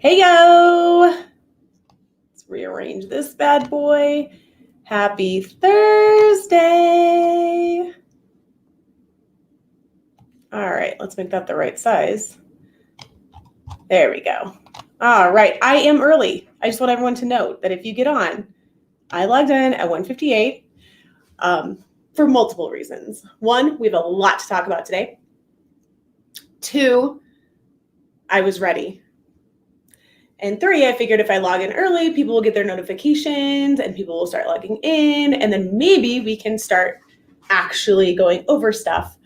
Hey, yo! Let's rearrange this bad boy. Happy Thursday! All right, let's make that the right size. There we go. All right, I am early. I just want everyone to note that if you get on, I logged in at 1:58 for multiple reasons. One, we have a lot to talk about today. Two, I was ready. And three, I figured if I log in early, people will get their notifications and people will start logging in. And then maybe we can start actually going over stuff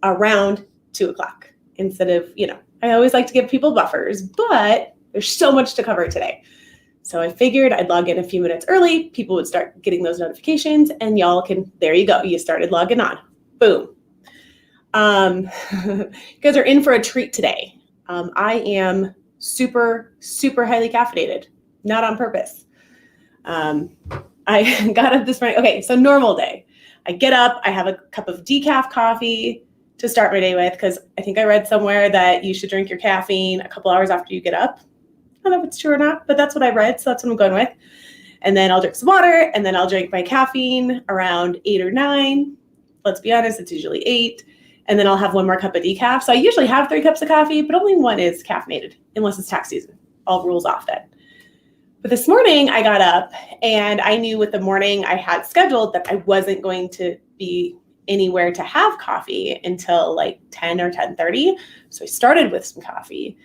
around 2 o'clock instead of, I always like to give people buffers, but there's so much to cover today. So I figured I'd log in a few minutes early. People would start getting those notifications and y'all can, there you go. You started logging on. Boom. You guys are in for a treat today. I am super, super highly caffeinated, not on purpose. I got up this morning. Okay, so normal day. I get up, I have a cup of decaf coffee to start my day with, because I think I read somewhere that you should drink your caffeine a couple hours after you get up. I don't know if it's true or not, but that's what I read, so that's what I'm going with. And then I'll drink some water, and then I'll drink my caffeine around 8 or 9. Let's be honest, it's usually 8. And then I'll have one more cup of decaf. So I usually have 3 cups of coffee, but only one is caffeinated, unless it's tax season. All rules off then. But this morning I got up and I knew with the morning I had scheduled that I wasn't going to be anywhere to have coffee until like 10 or 10:30. So I started with some coffee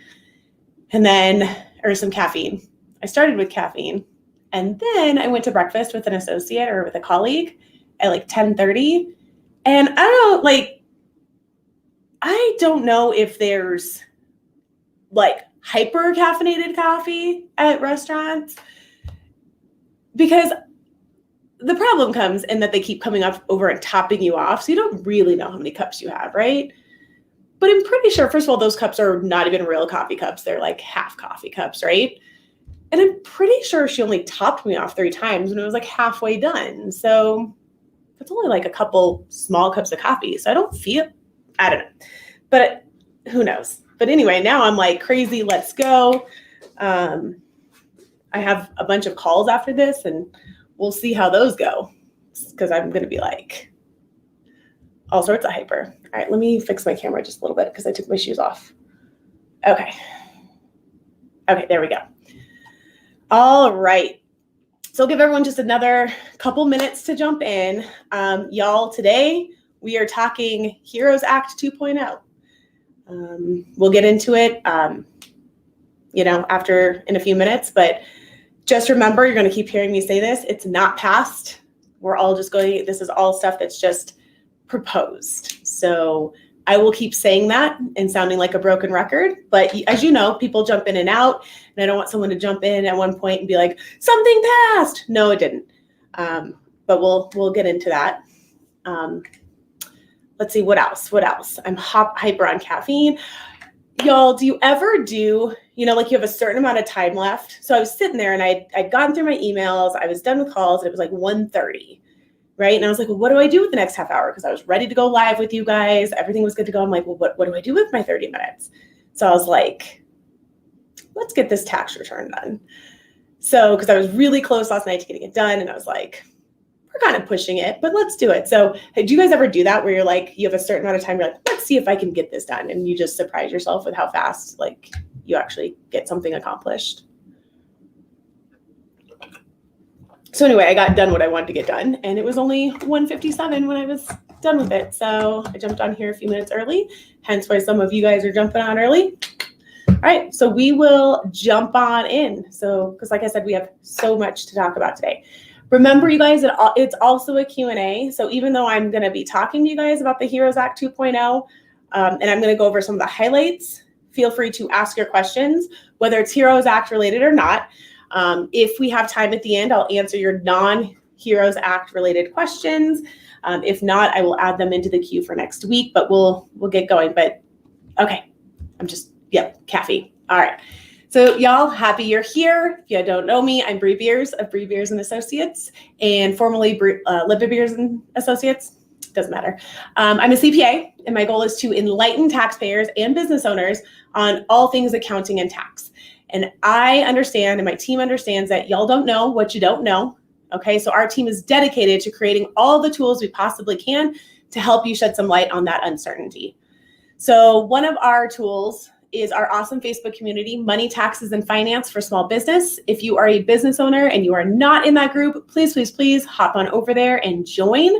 or some caffeine. I started with caffeine. And then I went to breakfast with an associate or with a colleague at like 10:30. And I don't know if there's like hyper caffeinated coffee at restaurants, because the problem comes in that they keep coming up over and topping you off. So you don't really know how many cups you have, right? But I'm pretty sure, first of all, those cups are not even real coffee cups. They're like half coffee cups, right? And I'm pretty sure she only topped me off 3 times when it was like halfway done. So it's only like a couple small cups of coffee. So I don't know. But who knows? But anyway, now I'm like crazy. Let's go. I have a bunch of calls after this and we'll see how those go, because I'm going to be like all sorts of hyper. All right, let me fix my camera just a little bit because I took my shoes off. Okay, there we go. All right. So I'll give everyone just another couple minutes to jump in. Y'all, today we are talking Heroes Act 2.0. We'll get into it, after in a few minutes, but just remember, you're going to keep hearing me say this. It's not passed. We're all just this is all stuff that's just proposed. So I will keep saying that and sounding like a broken record, but as you know, people jump in and out, and I don't want someone to jump in at one point and be like, something passed. No, it didn't. But we'll get into that. Let's see, what else? I'm hyper on caffeine. Y'all, do you ever do, like you have a certain amount of time left? So I was sitting there and I'd gone through my emails. I was done with calls and it was like 1:30, right? And I was like, well, what do I do with the next half hour? Because I was ready to go live with you guys. Everything was good to go. I'm like, well, what do I do with my 30 minutes? So I was like, let's get this tax return done. So, because I was really close last night to getting it done. And I was like, we're kind of pushing it, but let's do it. So do you guys ever do that where you're like, you have a certain amount of time, you're like, let's see if I can get this done. And you just surprise yourself with how fast, you actually get something accomplished. So anyway, I got done what I wanted to get done, and it was only 1:57 when I was done with it. So I jumped on here a few minutes early, hence why some of you guys are jumping on early. All right, so we will jump on in. So, because like I said, we have so much to talk about today. Remember, you guys, it's also a Q&A. So even though I'm going to be talking to you guys about the Heroes Act 2.0, and I'm going to go over some of the highlights, feel free to ask your questions, whether it's Heroes Act related or not. If we have time at the end, I'll answer your non-Heroes Act related questions. If not, I will add them into the queue for next week, but we'll get going. But okay, caffeine. All right. So y'all, happy you're here. If you don't know me, I'm Bree Beers of Bree Beers and Associates, and formerly Libba Beers and Associates. Doesn't matter. I'm a CPA, and my goal is to enlighten taxpayers and business owners on all things accounting and tax. And I understand, and my team understands that y'all don't know what you don't know. Okay, so our team is dedicated to creating all the tools we possibly can to help you shed some light on that uncertainty. So one of our tools is our awesome Facebook community, Money, Taxes, and Finance for Small Business. If you are a business owner and you are not in that group, please, please, please hop on over there and join.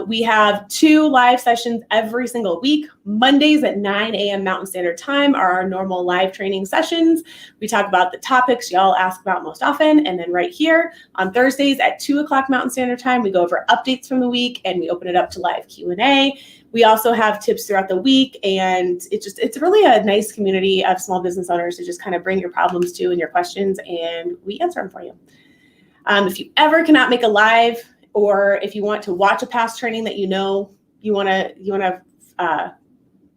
We have 2 live sessions every single week. Mondays at 9 a.m. Mountain Standard Time are our normal live training sessions. We talk about the topics y'all ask about most often. And then right here on Thursdays at 2 o'clock Mountain Standard Time, we go over updates from the week and we open it up to live Q&A. We also have tips throughout the week, and it's really a nice community of small business owners to just kind of bring your problems to and your questions, and we answer them for you. If you ever cannot make a live, or if you want to watch a past training that you want to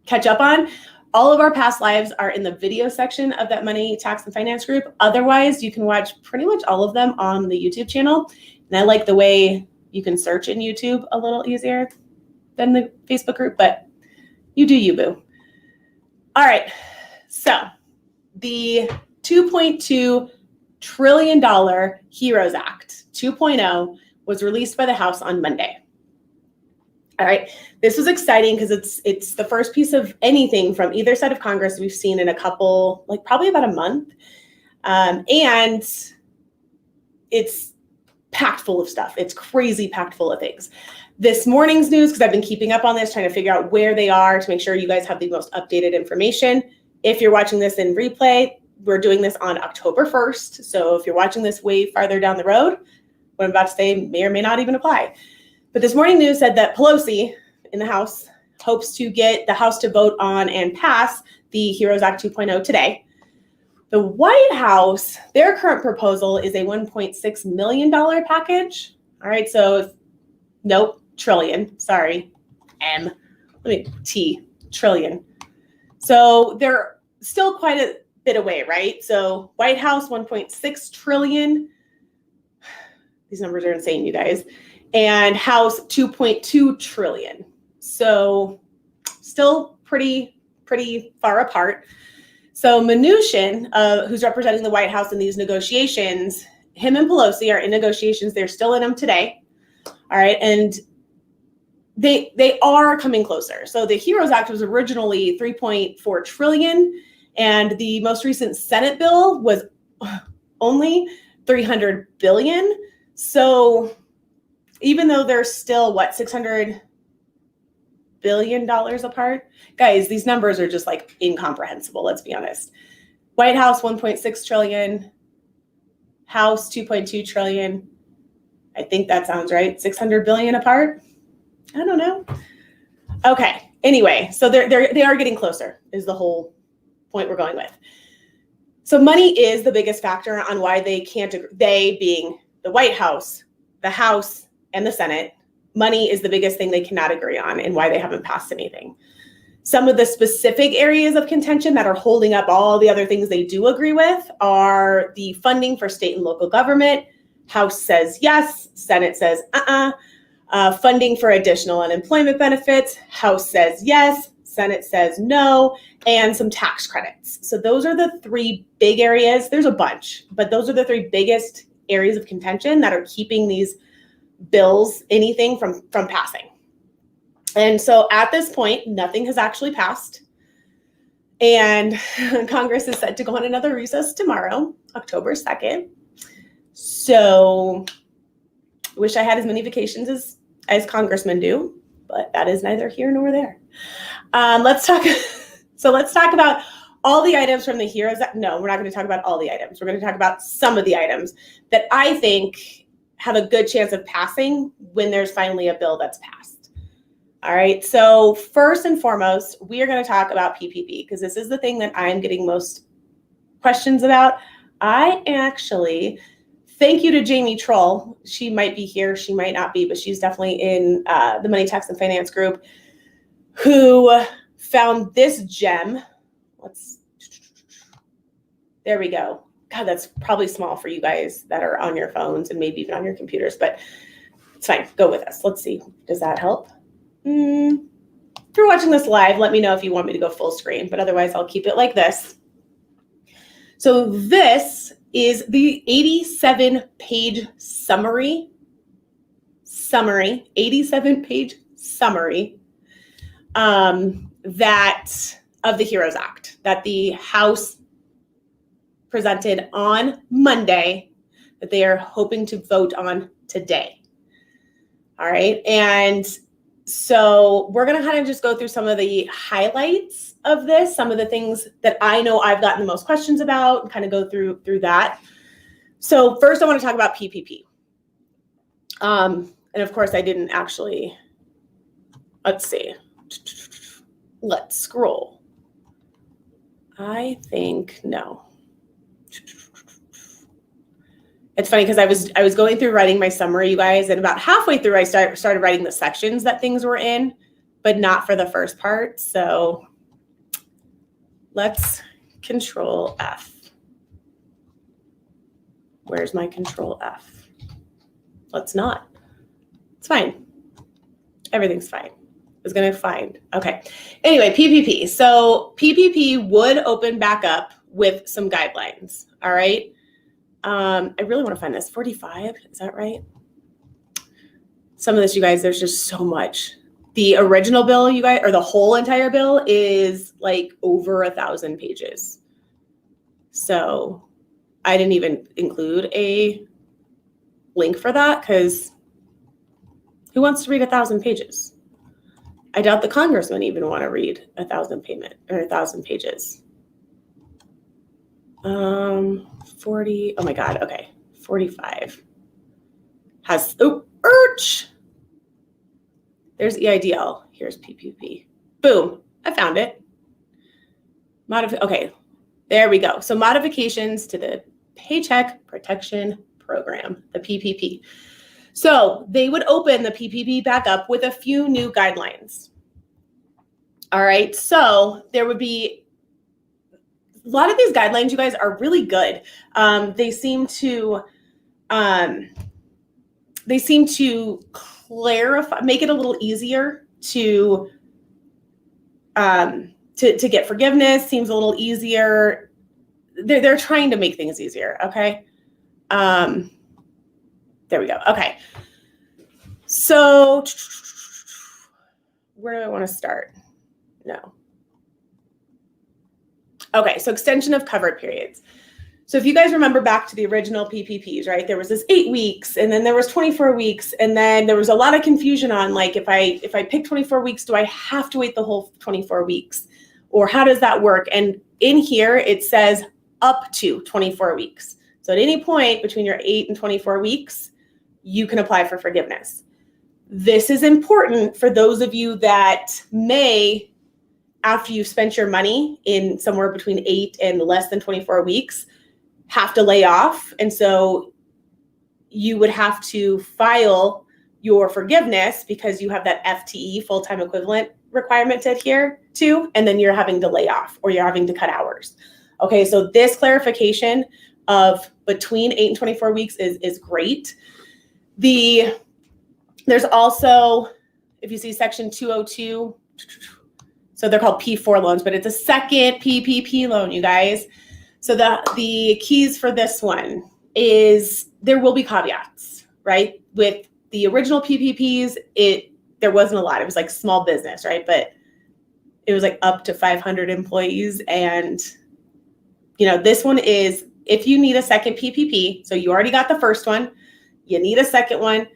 catch up on, all of our past lives are in the video section of that Money, Tax, and Finance group. Otherwise, you can watch pretty much all of them on the YouTube channel. And I like the way you can search in YouTube a little easier than the Facebook group, but you do you, boo. All right, so the $2.2 trillion HEROES Act 2.0 was released by the House on Monday. All right, this was exciting because it's the first piece of anything from either side of Congress we've seen in a couple, like probably about a month. And it's packed full of stuff. It's crazy packed full of things. This morning's news, because I've been keeping up on this, trying to figure out where they are to make sure you guys have the most updated information. If you're watching this in replay, we're doing this on October 1st. So if you're watching this way farther down the road, what I'm about to say may or may not even apply. But this morning news said that Pelosi in the House hopes to get the House to vote on and pass the HEROES Act 2.0 today. The White House, their current proposal is a $1.6 million package. All right, so nope. Trillion, sorry, trillion. So they're still quite a bit away, right? So White House, 1.6 trillion. These numbers are insane, you guys. And House, 2.2 trillion. So still pretty far apart. So Mnuchin, who's representing the White House in these negotiations, him and Pelosi are in negotiations. They're still in them today. All right, and they are coming closer. So the HEROES Act was originally 3.4 trillion, and the most recent Senate bill was only 300 billion. So even though they're still $600 billion apart, guys, these numbers are just like incomprehensible. Let's be honest. White House 1.6 trillion, House 2.2 trillion. I think that sounds right. 600 billion apart. I don't know. Okay. Anyway, so they are getting closer is the whole point we're going with. So money is the biggest factor on why they can't agree. They being the White House, the House, and the Senate. Money is the biggest thing they cannot agree on and why they haven't passed anything. Some of the specific areas of contention that are holding up all the other things they do agree with are the funding for state and local government. House says yes, Senate says funding for additional unemployment benefits, House says yes, Senate says no, and some tax credits. So those are the 3 big areas. There's a bunch, but those are the 3 biggest areas of contention that are keeping these bills, anything from passing. And so at this point, nothing has actually passed. And Congress is set to go on another recess tomorrow, October 2nd. So wish I had as many vacations as congressmen do, but that is neither here nor there. Let's talk about all the items from the HEROES Act. No, we're not going to talk about all the items. We're going to talk about some of the items that I think have a good chance of passing when there's finally a bill that's passed. All right. So first and foremost, we are going to talk about PPP because this is the thing that I'm getting most questions about. Thank you to Jamie Troll. She might be here, she might not be, but she's definitely in the Money, Tax, and Finance group who found this gem. There we go. God, that's probably small for you guys that are on your phones and maybe even on your computers, but it's fine. Go with us. Let's see. Does that help? If you're watching this live, let me know if you want me to go full screen, but otherwise I'll keep it like this. So this is the 87-page summary, 87-page summary that of the HEROES Act that the House presented on Monday that they are hoping to vote on today. All right. And so we're going to kind of just go through some of the highlights of this, some of the things that I know I've gotten the most questions about, and kind of go through that. So first I want to talk about PPP. And of course I didn't actually, let's see. Let's scroll. I think no. It's funny because I was going through writing my summary, you guys, and about halfway through I started writing the sections that things were in, but not for the first part. So let's Control F. Where's my Control F? Let's not. It's fine. Everything's fine. I was going to find. Okay. Anyway, PPP. So PPP would open back up with some guidelines. All right. I really want to find this. 45. Is that right? Some of this, you guys, there's just so much. The original bill, you guys, or the whole entire bill is like over 1,000 pages. So I didn't even include a link for that because who wants to read 1,000 pages? I doubt the congressman even want to read 1,000 pages. 40. Oh my God. Okay. 45 has, there's EIDL. Here's PPP. Boom. I found it. Okay. There we go. So modifications to the Paycheck Protection Program, the PPP. So they would open the PPP back up with a few new guidelines. All right. So there would be a lot of these guidelines, you guys, are really good. They seem to clarify, make it a little easier to get forgiveness. Seems a little easier. They're trying to make things easier. Okay. There we go. Okay. So where do I want to start? No. Okay, so extension of covered periods. So if you guys remember back to the original PPPs, right, there was this 8 weeks and then there was 24 weeks. And then there was a lot of confusion on like, if I pick 24 weeks, do I have to wait the whole 24 weeks? Or how does that work? And in here, it says up to 24 weeks. So at any point between your 8 and 24 weeks, you can apply for forgiveness. This is important for those of you that may, after you've spent your money in somewhere between 8 and less than 24 weeks, have to lay off. And so you would have to file your forgiveness because you have that FTE, full-time equivalent requirement to adhere to, and then you're having to lay off or you're having to cut hours. Okay, so this clarification of between 8 and 24 weeks is great. There's also, if you see section 202, so they're called P4 loans, but it's a second PPP loan, you guys. So the keys for this one is there will be caveats, right? With the original PPPs, there wasn't a lot. It was like small business, right? But it was like up to 500 employees. And, this one is if you need a second PPP, so you already got the first one, you need a second one.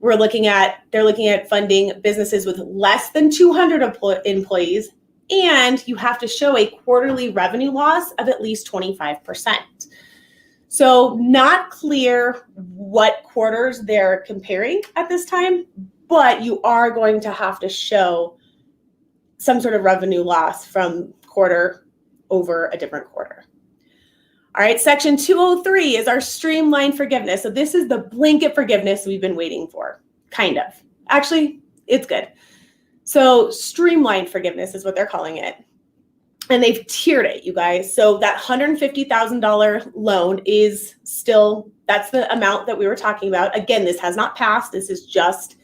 They're looking at funding businesses with less than 200 employees, and you have to show a quarterly revenue loss of at least 25%. So not clear what quarters they're comparing at this time, but you are going to have to show some sort of revenue loss from quarter over a different quarter. All right, section 203 is our streamlined forgiveness. So this is the blanket forgiveness we've been waiting for, kind of. Actually, it's good. So streamlined forgiveness is what they're calling it. And they've tiered it, you guys. So that $150,000 loan is still, that's the amount that we were talking about. Again, this has not passed. This is just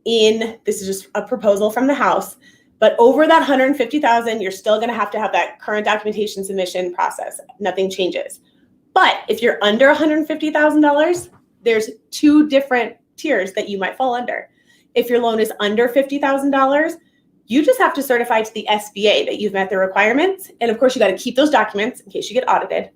a proposal from the House. But over that $150,000, you're still going to have that current documentation submission process. Nothing changes. But if you're under $150,000, there's two different tiers that you might fall under. If your loan is under $50,000, you just have to certify to the SBA that you've met the requirements. And of course, you got to keep those documents in case you get audited.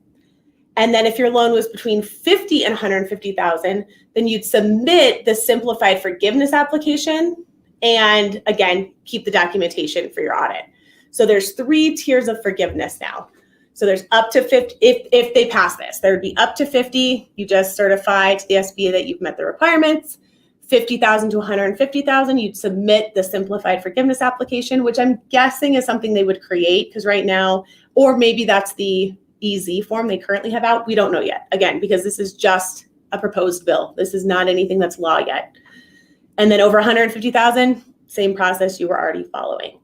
And then if your loan was between $50,000 and $150,000, then you'd submit the simplified forgiveness application and again, keep the documentation for your audit. So there's 3 tiers of forgiveness now. So there's up to 50, if they pass this, there would be up to 50. You just certify to the SBA that you've met the requirements. 50,000 to 150,000, you'd submit the simplified forgiveness application, which I'm guessing is something they would create because right now, or maybe that's the EZ form they currently have out. We don't know yet. Again, because this is just a proposed bill. This is not anything that's law yet. And then over 150,000, same process you were already following.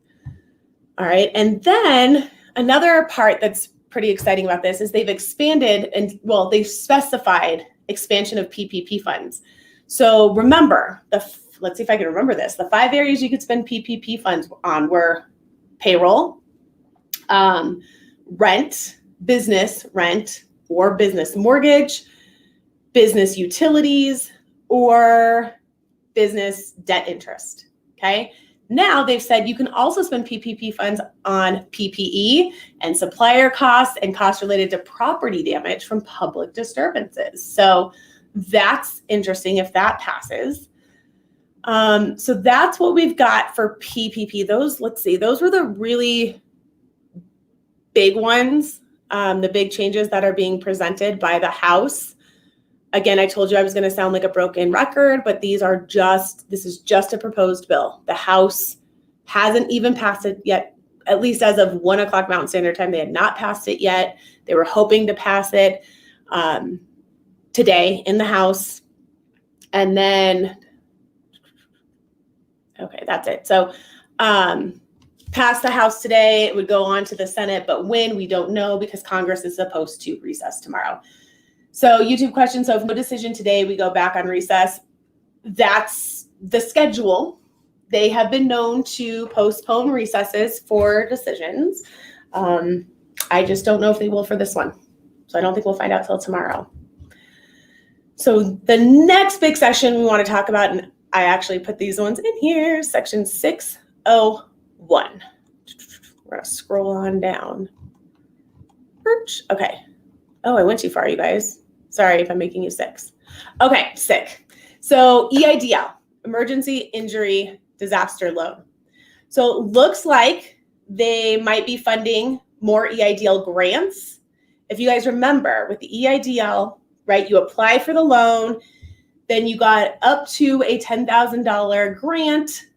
All right. And then another part that's pretty exciting about this is they've expanded and, well, they've specified expansion of PPP funds. So remember, let's see if I can remember this. The 5 areas you could spend PPP funds on were payroll, rent, business rent or business mortgage, business utilities, or business debt interest, okay? Now they've said you can also spend PPP funds on PPE and supplier costs and costs related to property damage from public disturbances. So that's interesting if that passes. So that's what we've got for PPP. Those were the really big ones, the big changes that are being presented by the House. Again, I told you I was going to sound like a broken record, but this is just a proposed bill. The House hasn't even passed it yet, at least as of 1 o'clock Mountain Standard Time. They had not passed it yet. They were hoping to pass it today in the House. And then, okay, that's it. So pass the House today, it would go on to the Senate, but when, we don't know because Congress is supposed to recess tomorrow. So YouTube question, so if no decision today, we go back on recess. That's the schedule. They have been known to postpone recesses for decisions. I just don't know if they will for this one. So I don't think we'll find out till tomorrow. So the next big section we want to talk about, and I actually put these ones in here, section 601. We're going to scroll on down. Okay. Oh, I went too far, you guys. Sorry if I'm making you sick. Okay, sick. So EIDL, Emergency Injury Disaster Loan. So it looks like they might be funding more EIDL grants. If you guys remember with the EIDL, right, you apply for the loan, then you got up to a $10,000 grant,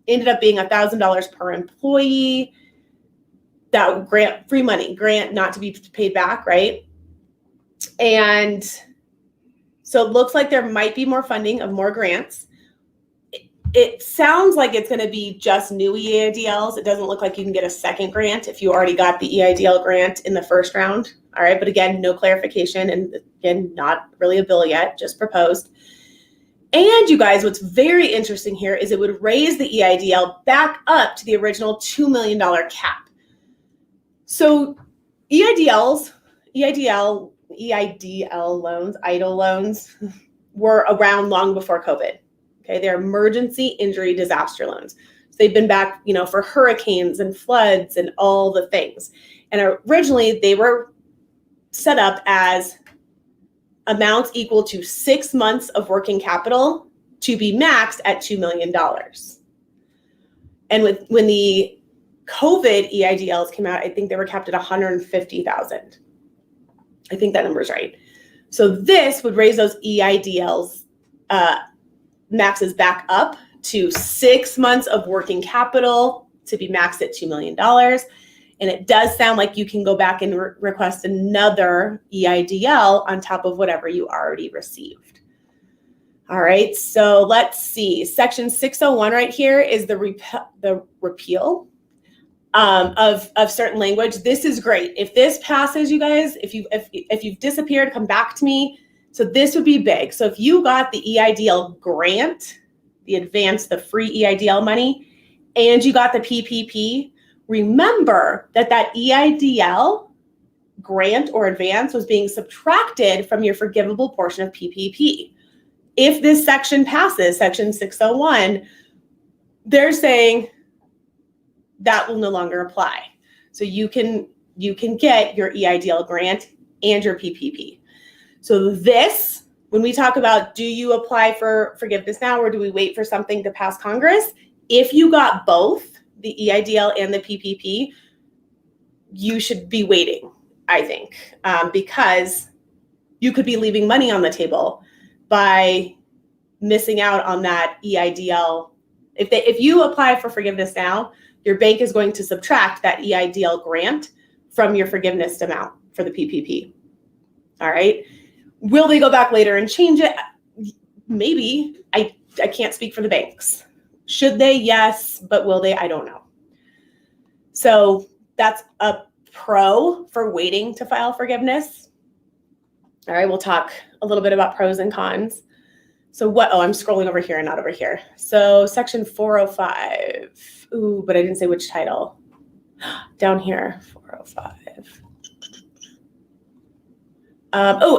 ended up being $1,000 per employee. That grant, free money, grant not to be paid back, right? And so it looks like there might be more funding of more grants. It sounds like it's going to be just new EIDLs. It doesn't look like you can get a second grant if you already got the EIDL grant in the first round. All right. But again, no clarification. And again, not really a bill yet, just proposed. And you guys, what's very interesting here is it would raise the EIDL back up to the original $2 million cap. So EIDL loans, Eidl loans, were around long before COVID. Okay, they're emergency injury disaster loans. So they've been back, for hurricanes and floods and all the things. And originally they were set up as amounts equal to 6 months of working capital to be maxed at $2 million. And when the COVID EIDLs came out, I think they were capped at 150,000. I think that number is right. So this would raise those EIDLs maxes back up to 6 months of working capital to be maxed at $2 million. And it does sound like you can go back and request another EIDL on top of whatever you already received. All right, so let's see. Section 601 right here is the repeal of certain language. This is great. If this passes, you guys, if you've disappeared, come back to me. So this would be big. So if you got the EIDL grant, the free EIDL money, and you got the PPP, remember that EIDL grant or advance was being subtracted from your forgivable portion of PPP. If this section passes, section 601, they're saying that will no longer apply. So you can get your EIDL grant and your PPP. So this, when we talk about, do you apply for forgiveness now or do we wait for something to pass Congress? If you got both, the EIDL and the PPP, you should be waiting, I think, because you could be leaving money on the table by missing out on that EIDL. If you apply for forgiveness now, your bank is going to subtract that EIDL grant from your forgiveness amount for the PPP. All right. Will they go back later and change it? Maybe. I can't speak for the banks. Should they? Yes. But will they? I don't know. So that's a pro for waiting to file forgiveness. All right. We'll talk a little bit about pros and cons. So I'm scrolling over here and not over here. So section 405. Ooh, but I didn't say which title. Down here, 405.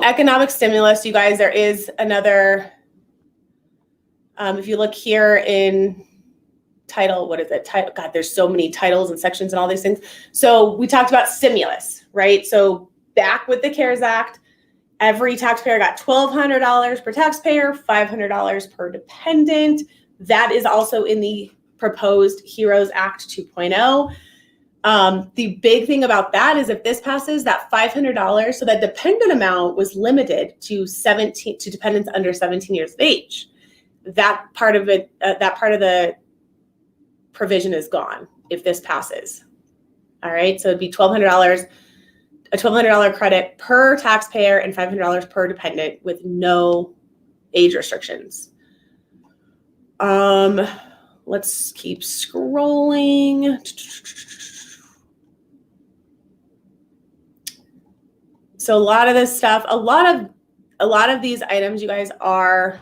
Economic stimulus, you guys, there is another, if you look here in title, what is it? Title, God, there's so many titles and sections and all these things. So we talked about stimulus, right? So back with the CARES Act, every taxpayer got $1,200 per taxpayer, $500 per dependent. That is also in the proposed HEROES Act 2.0. The big thing about that is if this passes, that $500, so that dependent amount was limited to dependents under 17 years of age. That part of it, that part of the provision is gone if this passes. All right, so it'd be $1,200, a $1,200 credit per taxpayer and $500 per dependent with no age restrictions. Let's keep scrolling. So a lot of this stuff, a lot of these items, you guys, are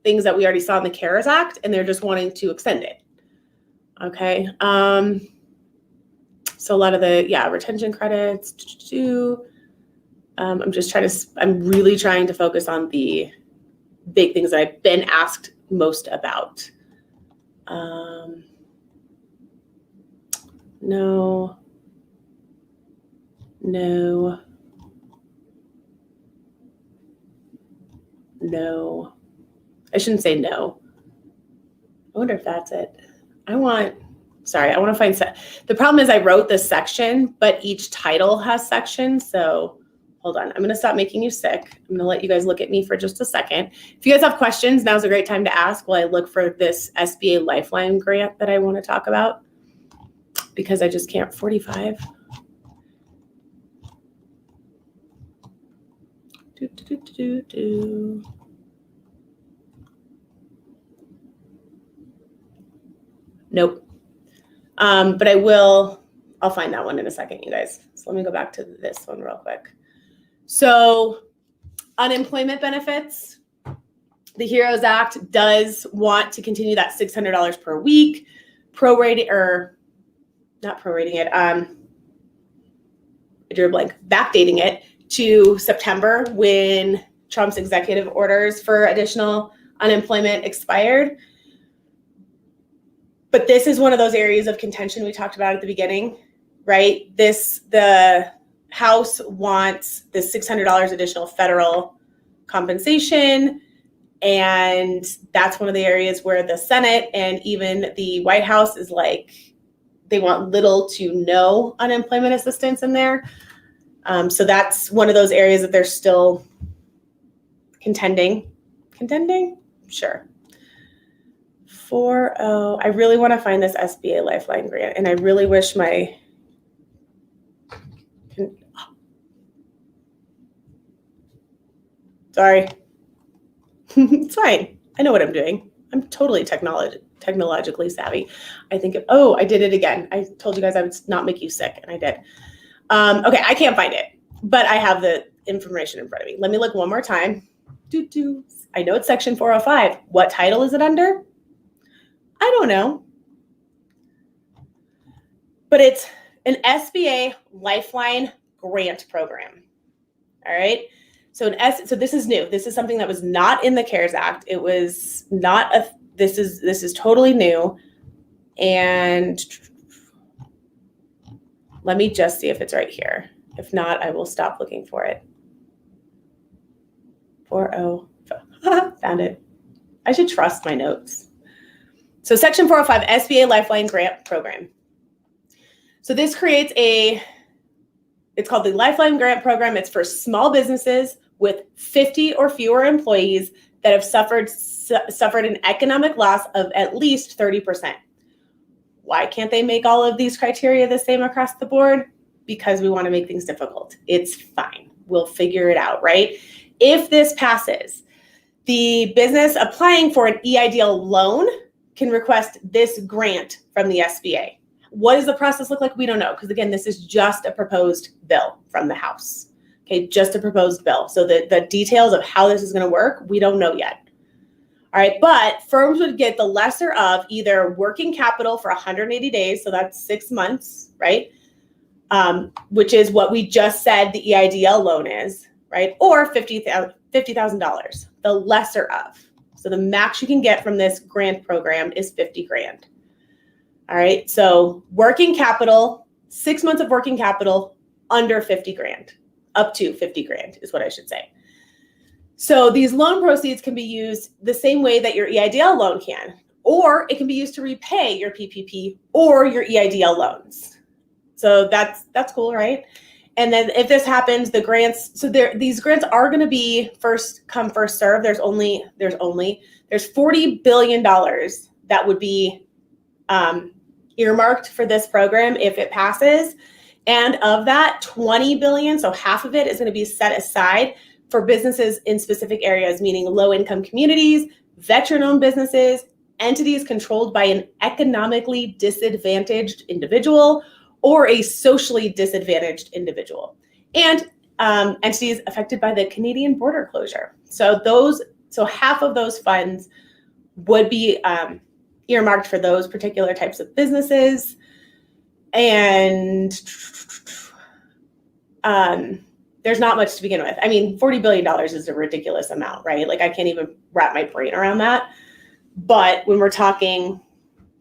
things that we already saw in the CARES Act, and they're just wanting to extend it. Okay. So a lot of the, retention credits. I'm really trying to focus on the big things that I've been asked most about. No. I shouldn't say no. I wonder if that's it. I want to find, the problem is I wrote this section, but each title has sections. So hold on, I'm going to stop making you sick. I'm going to let you guys look at me for just a second. If you guys have questions, now's a great time to ask while I look for this Sba Lifeline Grant that I want to talk about, because I just can't. 45. Nope. But I'll find that one in a second, you guys. So let me go back to this one real quick. So unemployment benefits, the HEROES Act does want to continue that $600 per week, backdating it to September when Trump's executive orders for additional unemployment expired. But this is one of those areas of contention we talked about at the beginning, right? The House wants the $600 additional federal compensation, and that's one of the areas where the Senate and even the White House is like, they want little to no unemployment assistance in there. So that's one of those areas that they're still contending? Sure. 40, I really want to find this Sba Lifeline Grant, and I really wish sorry. It's fine. I know what I'm doing. I'm totally technologically savvy. I did it again. I told you guys I would not make you sick, and I did. Okay, I can't find it, but I have the information in front of me. Let me look one more time. I know it's section 405. What title is it under? I don't know. but it's an SBA Lifeline Grant program. All right. So so this is new. This is something that was not in the CARES Act. It was not this is totally new. And let me just see if it's right here. If not, I will stop looking for it. 40, found it. I should trust my notes. So Section 405, SBA Lifeline Grant Program. So this creates it's called the Lifeline Grant Program. It's for small businesses with 50 or fewer employees that have suffered an economic loss of at least 30%. Why can't they make all of these criteria the same across the board? Because we want to make things difficult. It's fine. We'll figure it out, right? If this passes, the business applying for an Eidl loan can request this grant from the SBA. What does the process look like? We don't know, because again, this is just a proposed bill from the House. Okay, just a proposed bill. So the details of how this is going to work, we don't know yet. All right, but firms would get the lesser of either working capital for 180 days, so that's 6 months, right? Which is what we just said the Eidl loan is, right? Or $50,000, the lesser of. So the max you can get from this grant program is 50 grand. All right, so working capital, 6 months of working capital under 50 grand, up to 50 grand is what I should say. So these loan proceeds can be used the same way that your Eidl loan can, or it can be used to repay your PPP or your Eidl loans. So that's cool, right? And then if this happens, the grants, so these grants are going to be first come, first serve. There's $40 billion that would be earmarked for this program if it passes. And of that, 20 billion, so half of it is going to be set aside for businesses in specific areas, meaning low-income communities, veteran-owned businesses, entities controlled by an economically disadvantaged individual or a socially disadvantaged individual, and entities affected by the Canadian border closure. So half of those funds would be earmarked for those particular types of businesses. And there's not much to begin with. I mean, $40 billion is a ridiculous amount, right? Like I can't even wrap my brain around that. But when we're talking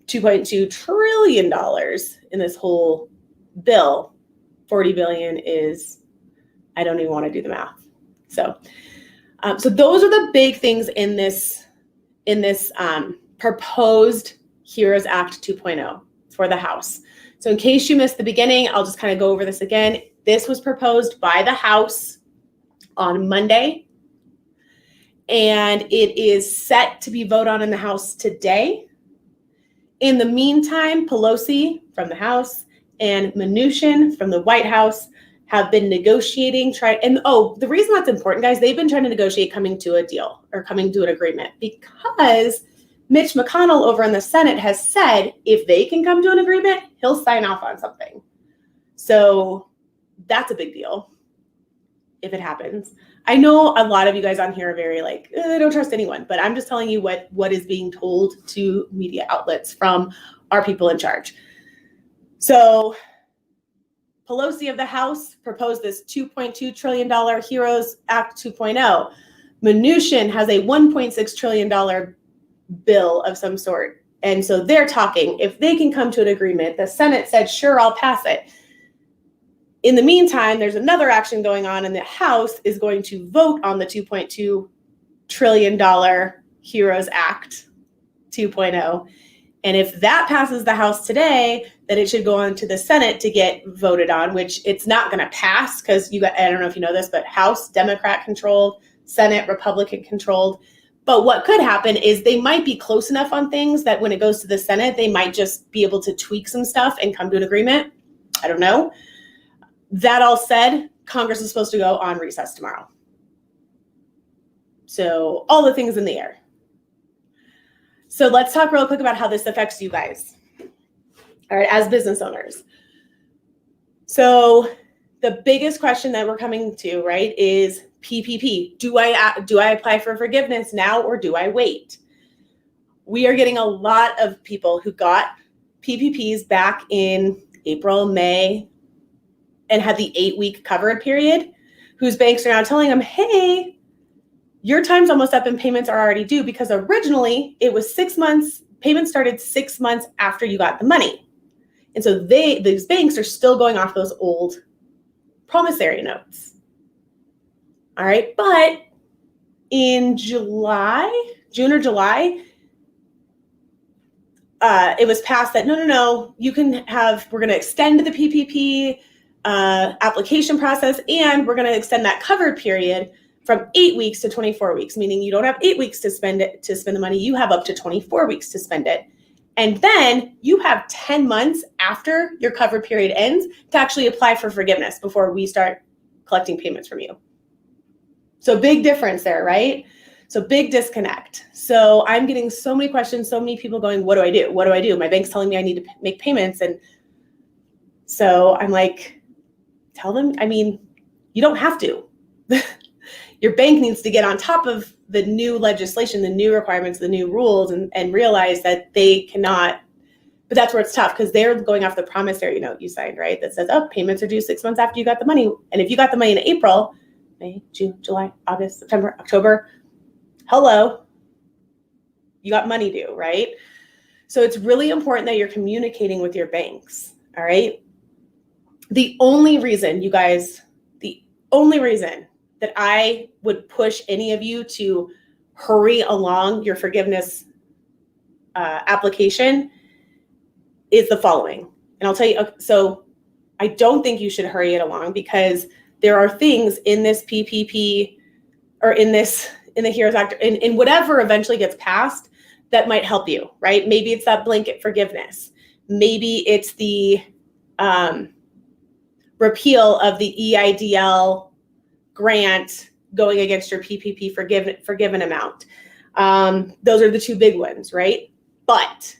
$2.2 trillion in this whole bill, 40 billion is, I don't even want to do the math. So those are the big things in this proposed HEROES Act 2.0 for the House. So in case you missed the beginning, I'll just kind of go over this again. This was proposed by the House on Monday, and it is set to be voted on in the House today. In the meantime, Pelosi from the House and Mnuchin from the White House have been negotiating, the reason that's important, guys, they've been trying to negotiate coming to a deal or coming to an agreement because Mitch McConnell over in the Senate has said if they can come to an agreement, he'll sign off on something. So that's a big deal if it happens. I know a lot of you guys on here are very like, I don't trust anyone, but I'm just telling you what is being told to media outlets from our people in charge. So Pelosi of the House proposed this $2.2 trillion HEROES Act 2.0. Mnuchin has a $1.6 trillion bill of some sort. And so they're talking, if they can come to an agreement, the Senate said, sure, I'll pass it. In the meantime, there's another action going on, and the House is going to vote on the $2.2 trillion HEROES Act 2.0. And if that passes the House today, then it should go on to the Senate to get voted on, which it's not going to pass because I don't know if you know this, but House Democrat controlled, Senate Republican controlled. But what could happen is they might be close enough on things that when it goes to the Senate, they might just be able to tweak some stuff and come to an agreement. I don't know. That all said, Congress is supposed to go on recess tomorrow. So all the things in the air. So let's talk real quick about how this affects you guys. All right, as business owners. So the biggest question that we're coming to, right, is PPP. Do I apply for forgiveness now or do I wait? We are getting a lot of people who got PPPs back in April, May, and had the 8-week covered period, whose banks are now telling them, hey, your time's almost up and payments are already due, because originally it was 6 months, payments started 6 months after you got the money. And so these banks are still going off those old promissory notes. All right, but in June or July, it was passed that no, we're going to extend the PPP application process, and we're going to extend that covered period from 8 weeks to 24 weeks, meaning you don't have 8 weeks to spend the money, you have up to 24 weeks to spend it. And then you have 10 months after your covered period ends to actually apply for forgiveness before we start collecting payments from you. So big difference there, right? So big disconnect. So I'm getting so many questions, so many people going, what do I do? What do I do? My bank's telling me I need to make payments. And so I'm like, tell them, you don't have to. Your bank needs to get on top of the new legislation, the new requirements, the new rules, and realize that they cannot, but that's where it's tough, because they're going off the promissory note you signed, right? That says, payments are due 6 months after you got the money. And if you got the money in April, May, June, July, August, September, October, hello, you got money due, right? So it's really important that you're communicating with your banks, all right? The only reason that I would push any of you to hurry along your forgiveness application is the following. And I'll tell you, so I don't think you should hurry it along, because there are things in this PPP or in the HEROES Act, in whatever eventually gets passed, that might help you, right? Maybe it's that blanket forgiveness. Maybe it's the repeal of the Eidl grant going against your PPP forgiven amount. Those are the two big ones, right? But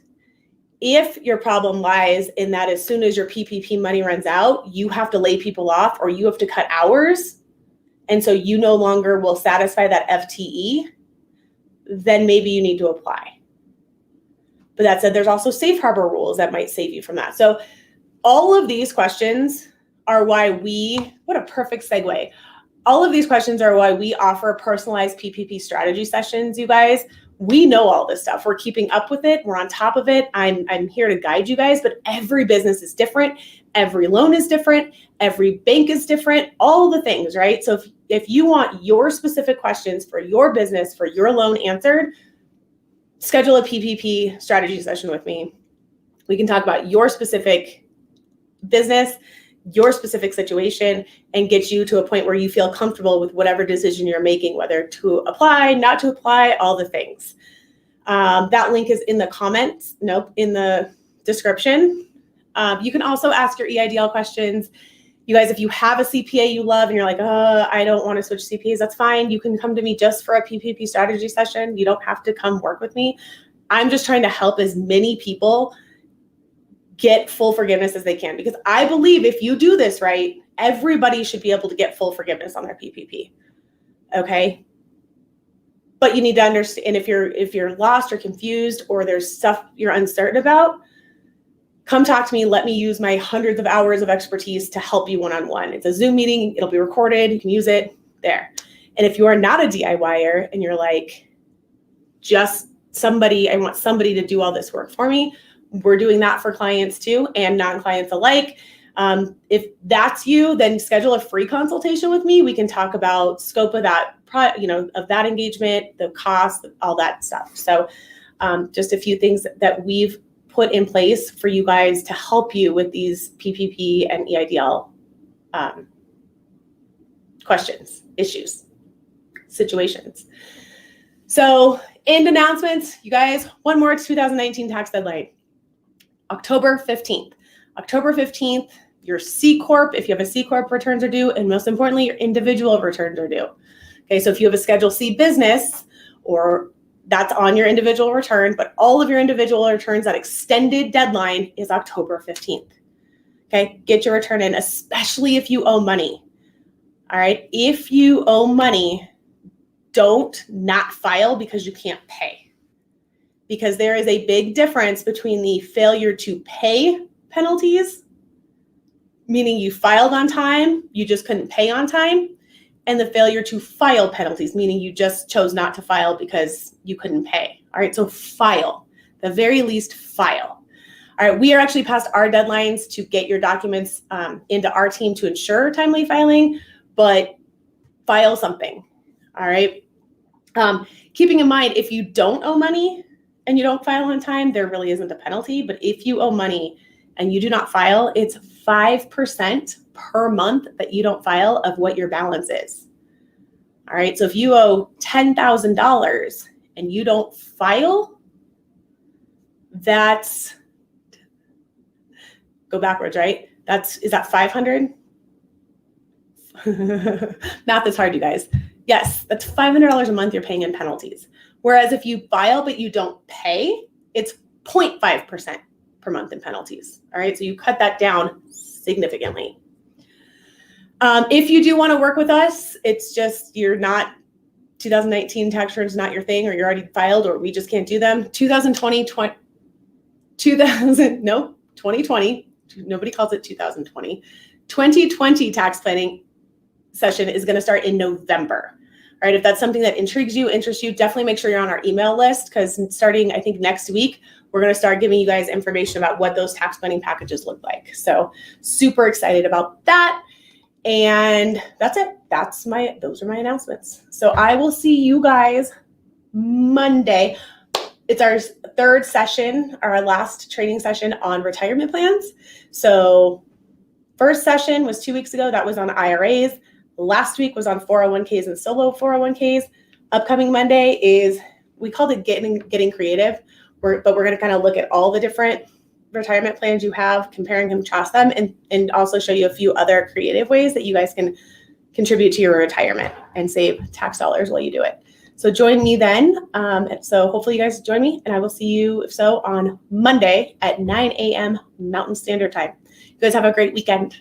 if your problem lies in that as soon as your PPP money runs out, you have to lay people off, or you have to cut hours, and so you no longer will satisfy that FTE, then maybe you need to apply. But that said, there's also safe harbor rules that might save you from that. So all of these questions are why what a perfect segue. All of these questions are why we offer personalized PPP strategy sessions, you guys. We know all this stuff. We're keeping up with it. We're on top of it. I'm here to guide you guys, but every business is different. Every loan is different. Every bank is different, all the things, right? So if you want your specific questions for your business, for your loan answered, schedule a PPP strategy session with me. We can talk about your specific business, your specific situation, and get you to a point where you feel comfortable with whatever decision you're making, whether to apply, not to apply, all the things. That link is in the comments, in the description. You can also ask your EIDL questions. You guys, if you have a CPA you love and you're like, I don't want to switch CPAs, that's fine. You can come to me just for a PPP strategy session. You don't have to come work with me. I'm just trying to help as many people get full forgiveness as they can, because I believe if you do this right, everybody should be able to get full forgiveness on their PPP. Okay. But you need to understand, and if you're lost or confused, or there's stuff you're uncertain about, come talk to me. Let me use my hundreds of hours of expertise to help you one-on-one. It's a Zoom meeting. It'll be recorded. You can use it there. And if you are not a DIYer and you're like, I want somebody to do all this work for me, we're doing that for clients too, and non-clients alike. If that's you, then schedule a free consultation with me. We can talk about scope of that, of that engagement, the cost, all that stuff. So just a few things that we've put in place for you guys to help you with these PPP and EIDL questions, issues, situations. So end announcements, you guys, one more 2019 tax deadline. October 15th. October 15th, your C Corp, if you have a C Corp, returns are due, and most importantly, your individual returns are due. Okay, so if you have a Schedule C business, or that's on your individual return, but all of your individual returns, that extended deadline is October 15th. Okay, get your return in, especially if you owe money. All right, if you owe money, don't not file because you can't pay. Because there is a big difference between the failure to pay penalties meaning you filed on time, you just couldn't pay on time, and the failure to file penalties, meaning you just chose not to file because you couldn't pay. All right, so file, the very least file. All right, we are actually past our deadlines to get your documents into our team to ensure timely filing, but file something. All right. Keeping in mind, if you don't owe money and you don't file on time, there really isn't a penalty. But if you owe money and you do not file, it's 5% per month that you don't file of what your balance is. All right. So if you owe $10,000 and you don't file, that's, go backwards, right? Is that 500? Math is hard, you guys. Yes, that's $500 a month you're paying in penalties. Whereas if you file but you don't pay, it's 0.5% per month in penalties. All right, so you cut that down significantly. If you do want to work with us, it's just you're not, 2019 tax returns not your thing, or you're already filed, or we just can't do them. 2020, nobody calls it 2020. 2020 tax planning session is going to start in November. All right, if that's something that intrigues you, interests you, definitely make sure you're on our email list, because starting, I think, next week, we're going to start giving you guys information about what those tax planning packages look like. So super excited about that. And that's it. Those are my announcements. So I will see you guys Monday. It's our third session, our last training session on retirement plans. So first session was 2 weeks ago. That was on IRAs. Last week was on 401ks and solo 401ks. Upcoming Monday is, we called it getting creative, but we're going to kind of look at all the different retirement plans you have, compare and contrast them, and also show you a few other creative ways that you guys can contribute to your retirement and save tax dollars while you do it. So join me then. So hopefully you guys join me, and I will see you, if so, on Monday at 9 a.m. Mountain Standard Time. You guys have a great weekend.